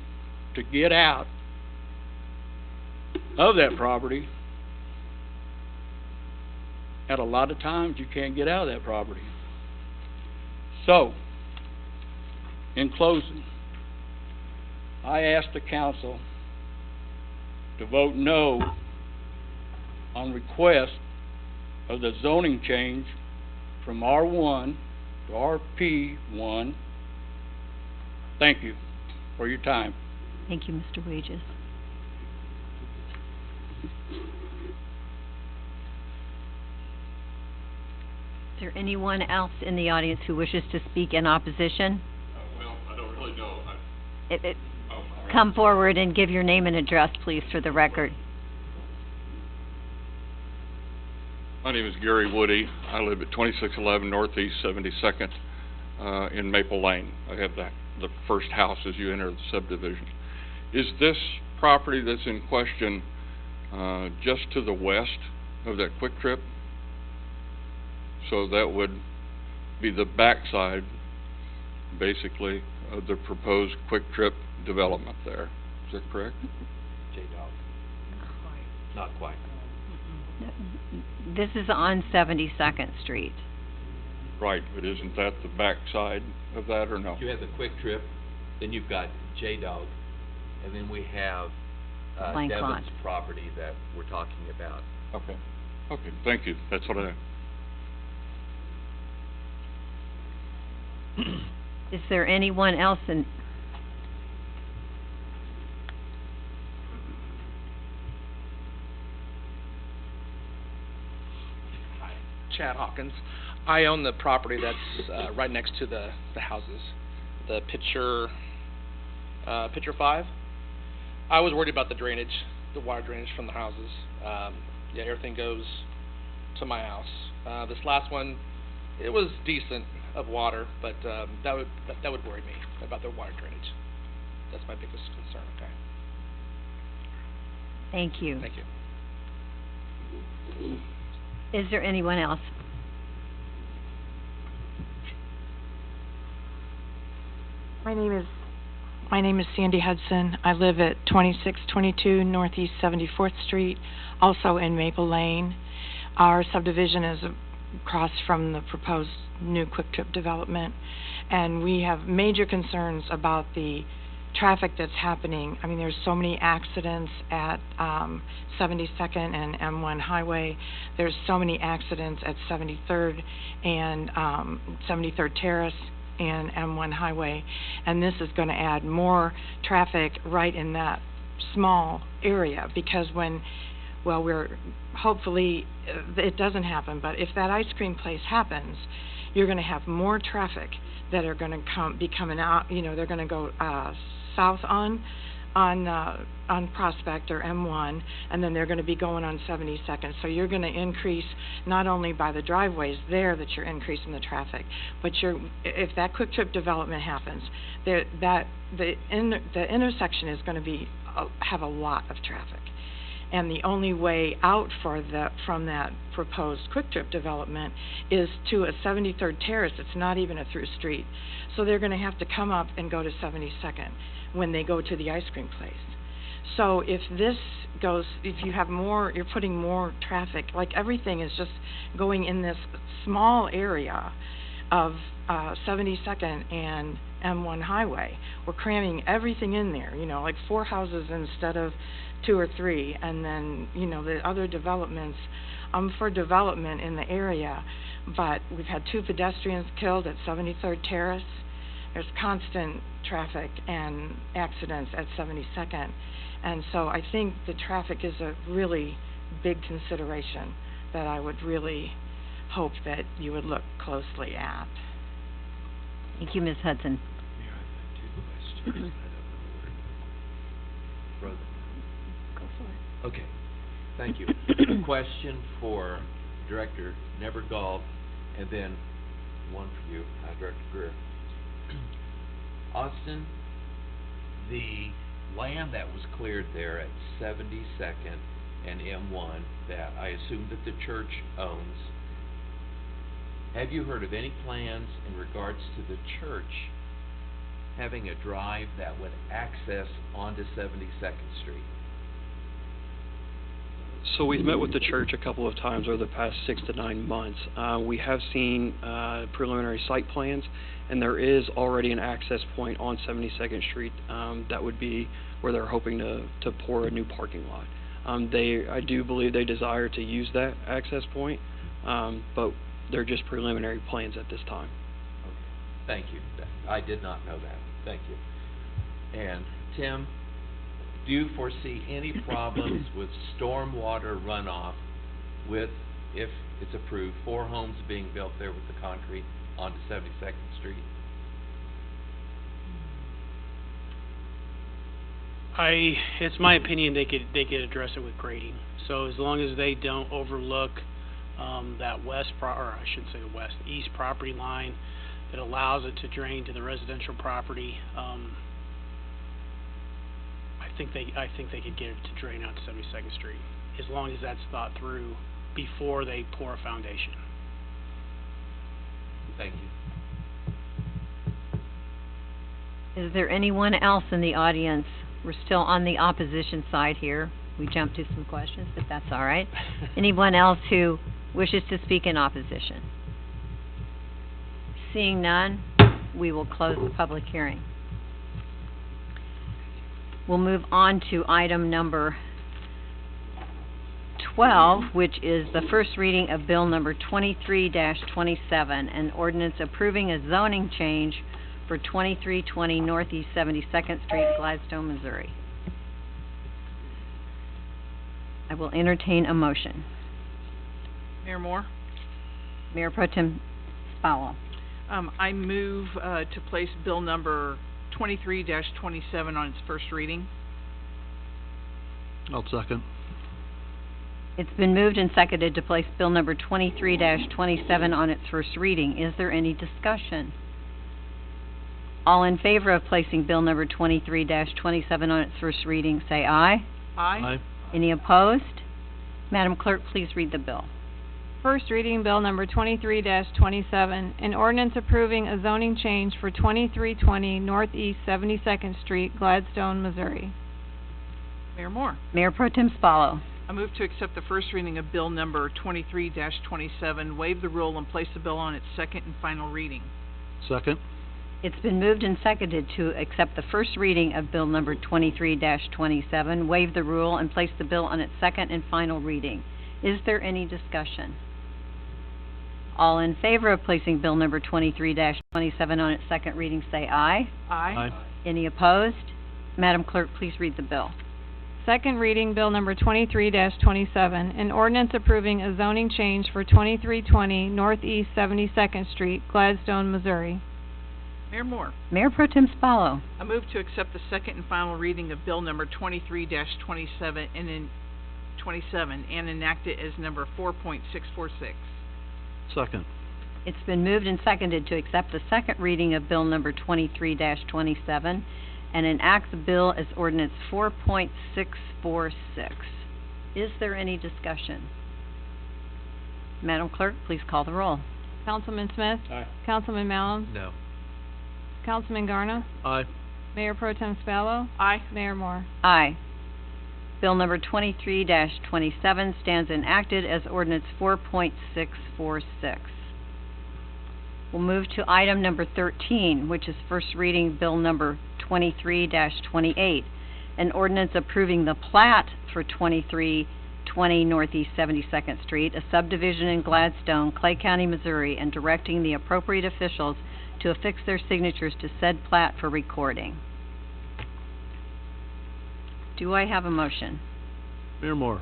to get out of that property. At a lot of times you can't get out of that property. So, in closing, I ask the council to vote no on request of the zoning change from R1 to RP1. Thank you for your time. Thank you, Mr. Wages. Is there anyone else in the audience who wishes to speak in opposition? Well, I don't really know. Come forward and give your name and address, please, for the record. My name is Gary Woody. I live at 2611 Northeast 72nd in Maple Lane. I have the first house as you enter the subdivision. Is this property that's in question just to the west of that Quick Trip? So that would be the backside, basically, of the proposed Quick Trip development there. Is that correct? J-Dog. Not quite. This is on 72nd Street. Right, but isn't that the backside of that, or no? You have the Quick Trip, then you've got J-Dog, and then we have Blank Devin's lot. property that we're talking about. Okay. Okay, thank you. That's what I... Is there anyone else in... Chad Hawkins. I own the property that's right next to the houses. The picture 5. I was worried about the drainage, the water drainage from the houses. Yeah, everything goes to my house. This last one, it was decent of water, but that would worry me about the water drainage. That's my biggest concern. Okay. Thank you. Thank you. Is there anyone else? My name is Sandy Hudson. I live at 2622 Northeast 74th Street, also in Maple Lane. Our subdivision is across from the proposed new Quick Trip development, and we have major concerns about the traffic that's happening. I mean, there's so many accidents at 72nd and M1 Highway. There's so many accidents at 73rd and 73rd Terrace and M1 Highway, and this is going to add more traffic right in that small area, because we're hopefully it doesn't happen, but if that ice cream place happens, you're going to have more traffic that are going to be coming out. You know, they're going to go south on on Prospect or M1, and then they're going to be going on 72nd. So you're going to increase not only by the driveways there that you're increasing the traffic, but if that quick trip development happens, the intersection is going to be have a lot of traffic. And the only way out from that proposed quick trip development is to a 73rd Terrace. It's not even a through street. So they're going to have to come up and go to 72nd when they go to the ice cream place. So if you have more, you're putting more traffic, like everything is just going in this small area of 72nd and M1 highway. We're cramming everything in there, like 4 houses instead of 2 or 3, and then, the other developments, for development in the area, but we've had 2 pedestrians killed at 73rd Terrace. There's constant traffic and accidents at 72nd, and so I think the traffic is a really big consideration that I would really hope that you would look closely at. Thank you, Ms. Hudson. Okay, thank you. Question for Director Nevergall, and then one for you, Director Greer. Austin, the land that was cleared there at 72nd and M1 that I assume that the church owns, have you heard of any plans in regards to the church having a drive that would access onto 72nd Street? So we've met with the church a couple of times over the past 6 to 9 months. We have seen preliminary site plans, and there is already an access point on 72nd Street that would be where they're hoping to pour a new parking lot. I do believe they desire to use that access point, but they're just preliminary plans at this time. Okay. Thank you. I did not know that. Thank you. And Tim, do you foresee any problems with stormwater runoff with, if it's approved, 4 homes being built there with the concrete onto 72nd Street? It's my opinion they could address it with grading. So as long as they don't overlook that east property line that allows it to drain to the residential property, I think they could get it to drain out to 72nd Street, as long as that's thought through before they pour a foundation. Thank you. Is there anyone else in the audience? We're still on the opposition side here. We jumped to some questions, if that's all right. Anyone else who wishes to speak in opposition? Seeing none, we will close the public hearing. We'll move on to item number 12, which is the first reading of Bill number 23-27, an ordinance approving a zoning change for 2320 Northeast 72nd Street, Gladstone, Missouri. I will entertain a motion. Mayor Moore? Mayor Pro Tem Spalo. I move to place Bill number 23-27 on its first reading. I'll second. It's been moved and seconded to place Bill number 23-27 on its first reading. Is there any discussion? All in favor of placing Bill number 23-27 on its first reading, say aye. Aye. Any opposed? Madam Clerk, please read the bill. First reading Bill number 23-27, an ordinance approving a zoning change for 2320 Northeast 72nd Street, Gladstone, Missouri. Mayor Moore? Mayor Pro Tem Spalo. I move to accept the first reading of Bill number 23-27, waive the rule, and place the bill on its second and final reading. Second. It's been moved and seconded to accept the first reading of Bill number 23-27, waive the rule, and place the bill on its second and final reading. Is there any discussion? All in favor of placing Bill number 23-27 on its second reading, say aye. Aye. Any opposed? Madam Clerk, please read the bill. Second reading Bill number 23-27, an ordinance approving a zoning change for 2320 Northeast 72nd Street, Gladstone, Missouri. Mayor Moore. Mayor Pro Tem Spallo. I move to accept the second and final reading of Bill number 23-27 and enact it as number 4.646. Second. It's been moved and seconded to accept the second reading of Bill number 23-27 and enact the bill as ordinance 4.646. Is there any discussion? Madam Clerk, please call the roll. Councilman Smith? Aye. Councilman Mallon? No. Councilman Garno? Aye. Mayor Pro Tem Spallo? Aye. Mayor Moore. Aye. Bill number 23-27 stands enacted as ordinance 4.646. We'll move to item number 13, which is first reading Bill number 23-28, an ordinance approving the plat for 2320 Northeast 72nd Street, a subdivision in Gladstone, Clay County, Missouri, and directing the appropriate officials to affix their signatures to said plat for recording. Do I have a motion? Mayor Moore.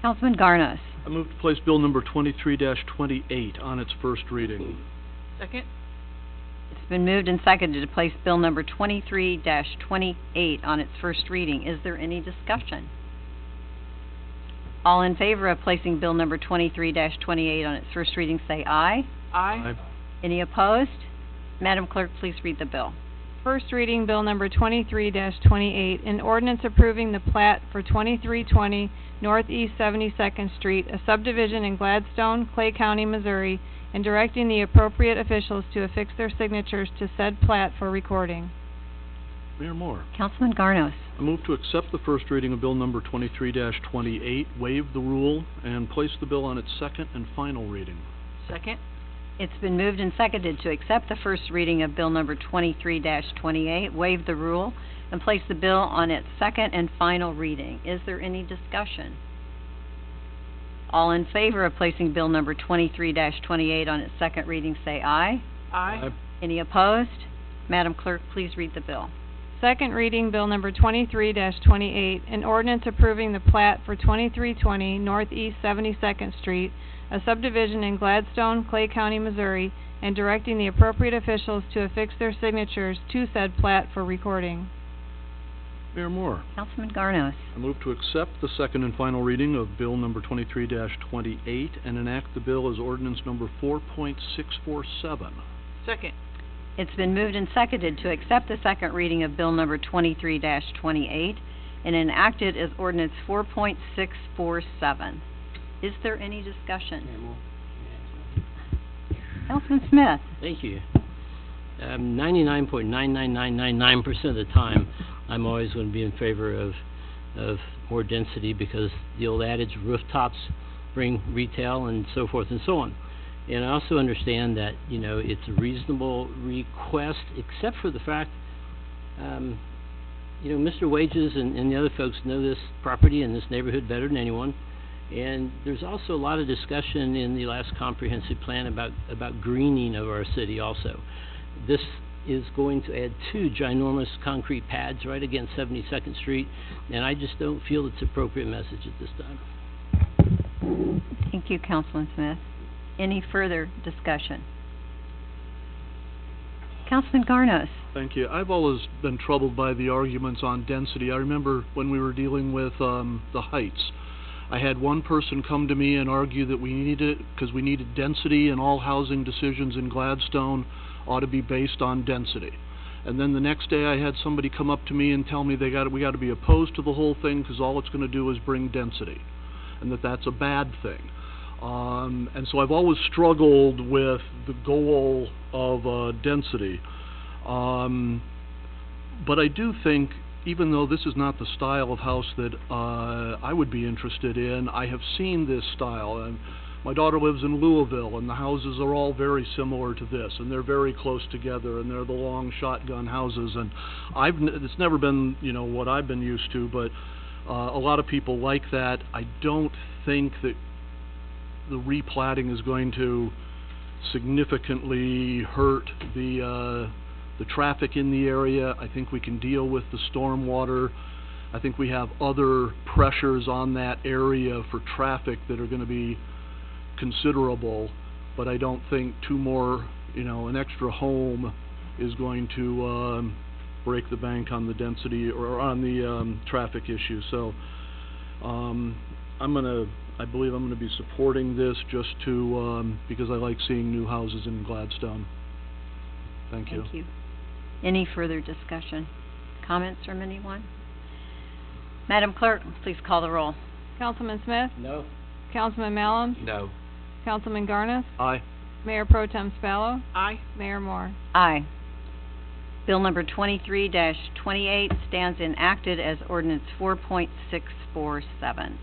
Councilman Garnos. I move to place Bill number 23-28 on its first reading. Second. It's been moved and seconded to place Bill number 23-28 on its first reading. Is there any discussion? All in favor of placing Bill number 23-28 on its first reading say aye. Aye. Any opposed? Madam Clerk, please read the bill. First reading Bill number 23-28, an ordinance approving the plat for 2320 Northeast 72nd Street, a subdivision in Gladstone, Clay County, Missouri, and directing the appropriate officials to affix their signatures to said plat for recording. Mayor Moore. Councilman Garnos. I move to accept the first reading of Bill number 23-28, waive the rule, and place the bill on its second and final reading. Second. It's been moved and seconded to accept the first reading of Bill number 23-28, waive the rule, and place the bill on its second and final reading. Is there any discussion? All in favor of placing Bill number 23-28 on its second reading say aye. Aye. Any opposed? Madam Clerk, please read the bill. Second reading Bill number 23-28, an ordinance approving the plat for 2320 Northeast 72nd Street, a subdivision in Gladstone, Clay County, Missouri, and directing the appropriate officials to affix their signatures to said plat for recording. Mayor Moore. Councilman Garnos. I move to accept the second and final reading of Bill number 23-28 and enact the bill as ordinance number 4.647. Second. It's been moved and seconded to accept the second reading of Bill number 23-28 and enact it as ordinance 4.647. Is there any discussion? Councilman Smith. Thank you. 99.99999% of the time, I'm always going to be in favor of more density because the old adage, rooftops bring retail and so forth and so on. And I also understand that, you know, it's a reasonable request, except for the fact, you know, Mr. Wages and the other folks know this property and this neighborhood better than anyone. And there's also a lot of discussion in the last comprehensive plan about greening of our city also. This is going to add 2 ginormous concrete pads right against 72nd Street, and I just don't feel it's appropriate message at this time. Thank you, Councilman Smith. Any further discussion? Councilman Garnos. Thank you. I've always been troubled by the arguments on density. I remember when we were dealing with the Heights. I had one person come to me and argue that we needed it because we needed density and all housing decisions in Gladstone ought to be based on density. And then the next day I had somebody come up to me and tell me we got to be opposed to the whole thing because all it's going to do is bring density, and that's a bad thing. And so I've always struggled with the goal of density. But I do think, even though this is not the style of house that I would be interested in, I have seen this style. And my daughter lives in Louisville, and the houses are all very similar to this, and they're very close together, and they're the long shotgun houses. And it's never been, you know, what I've been used to, but a lot of people like that. I don't think that the replatting is going to significantly hurt the traffic in the area. I think we can deal with the stormwater. I think we have other pressures on that area for traffic that are going to be considerable, but I don't think 2 more, you know, an extra home is going to break the bank on the density or on the traffic issue. So I believe I'm gonna be supporting this just to because I like seeing new houses in Gladstone. Thank you. Thank you. Any further discussion? Comments from anyone? Madam Clerk, please call the roll. Councilman Smith? No. Councilman Malum? No. Councilman Garnis? Aye. Mayor Pro Tem Spallo? Aye. Mayor Moore? Aye. Bill number 23-28 stands enacted as ordinance 4.647.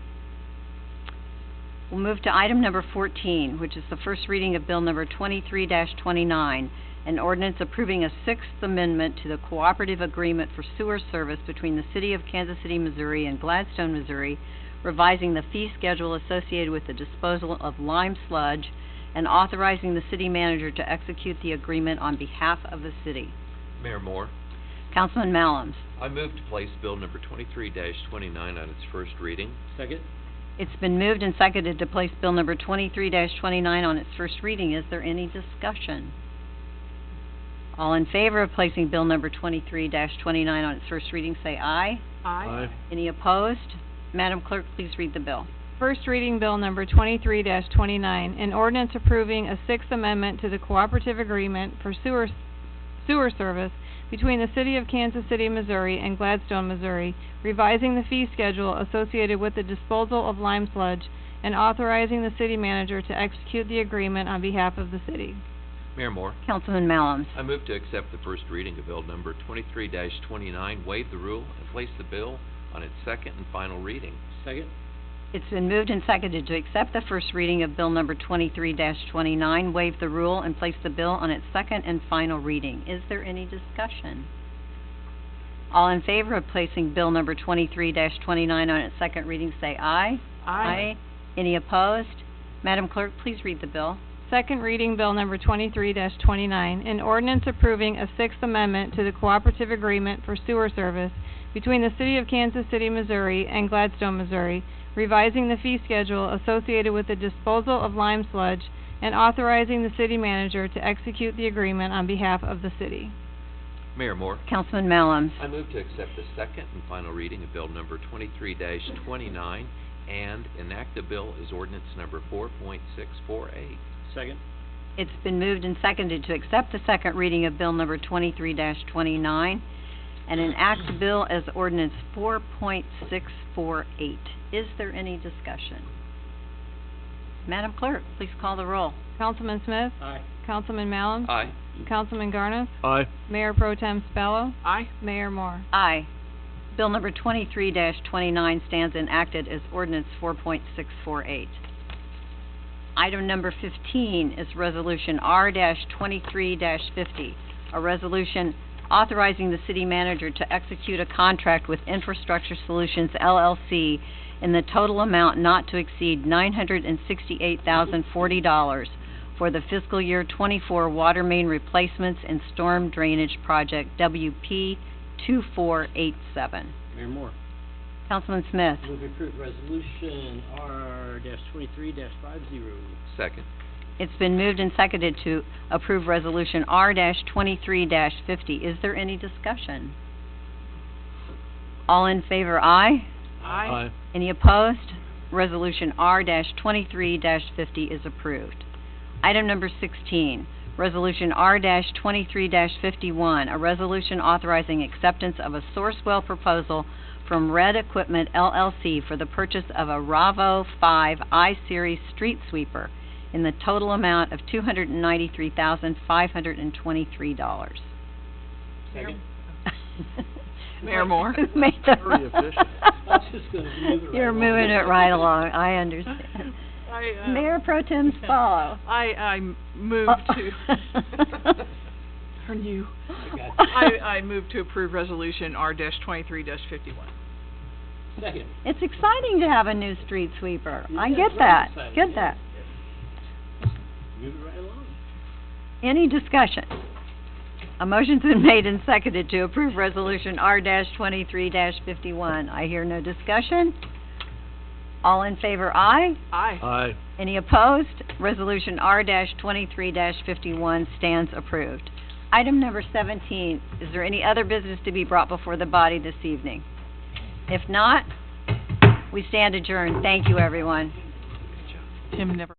We'll move to item number 14, which is the first reading of bill number 23-29, an ordinance approving a Sixth Amendment to the Cooperative Agreement for Sewer Service between the City of Kansas City, Missouri and Gladstone, Missouri, revising the fee schedule associated with the disposal of lime sludge and authorizing the city manager to execute the agreement on behalf of the city. Mayor Moore, Councilman Malums. I move to place bill number 23-29 on its first reading. Second? It's been moved and seconded to place bill number 23-29 on its first reading. Is there any discussion? All in favor of placing bill number 23-29 on its first reading, say aye. Aye. Any opposed? Madam Clerk, please read the bill. First reading bill number 23-29, an ordinance approving a Sixth Amendment to the Cooperative Agreement for Sewer Service between the City of Kansas City, Missouri and Gladstone, Missouri, revising the fee schedule associated with the disposal of lime sludge and authorizing the city manager to execute the agreement on behalf of the city. Mayor Moore, Councilman Malums. I move to accept the first reading of bill number 23-29, waive the rule, and place the bill on its second and final reading. Second? It's been moved and seconded to accept the first reading of bill number 23-29, waive the rule, and place the bill on its second and final reading. Is there any discussion? All in favor of placing bill number 23-29 on its second reading, say aye. Aye. Any opposed? Madam Clerk, please read the bill. Second reading bill number 23-29, an ordinance approving a Sixth Amendment to the Cooperative Agreement for Sewer Service between the City of Kansas City, Missouri and Gladstone, Missouri, revising the fee schedule associated with the disposal of lime sludge and authorizing the city manager to execute the agreement on behalf of the city. Mayor Moore, Councilman Malums. I move to accept the second and final reading of bill number 23-29 and enact the bill as ordinance number 4.648. Second? It's been moved and seconded to accept the second reading of bill number 23-29 and enact the bill as ordinance 4.648. Is there any discussion? Madam Clerk, please call the roll. Councilman Smith? Aye. Councilman Malum? Aye. Councilman Garnis? Aye. Mayor Pro Tem Spallo? Aye. Mayor Moore? Aye. Bill number 23-29 stands enacted as ordinance 4.648. Item number 15 is resolution R-23-50, a resolution authorizing the city manager to execute a contract with Infrastructure Solutions, LLC, in the total amount not to exceed $968,040 for the fiscal year 24 water main replacements and storm drainage project WP 2487. Mayor Moore. Councilman Smith. Move to approve resolution R-23-50. Second. It's been moved and seconded to approve resolution R-23-50. Is there any discussion? All in favor, aye. Aye. Any opposed? Resolution R-23-50 is approved. Item number 16, resolution R-23-51, a resolution authorizing acceptance of a Sourcewell proposal from Red Equipment LLC for the purchase of a Ravo 5 I-Series street sweeper in the total amount of $293,523. Second? Mayor Moore. Who made the... Very efficient. I'm just gonna move it right You're along. moving it right along, I understand. Mayor Pro Tem Spallo. I move to... Or you. I move to approve resolution R-23-51. Second. It's exciting to have a new street sweeper. I Yeah, get it's that. very exciting, Get yeah. that. Move it right along. Any discussion? A motion's been made and seconded to approve resolution R-23-51. I hear no discussion. All in favor, aye. Aye. Aye. Any opposed? Resolution R-23-51 stands approved. Item number 17, is there any other business to be brought before the body this evening? If not, we stand adjourned. Thank you, everyone. Tim never.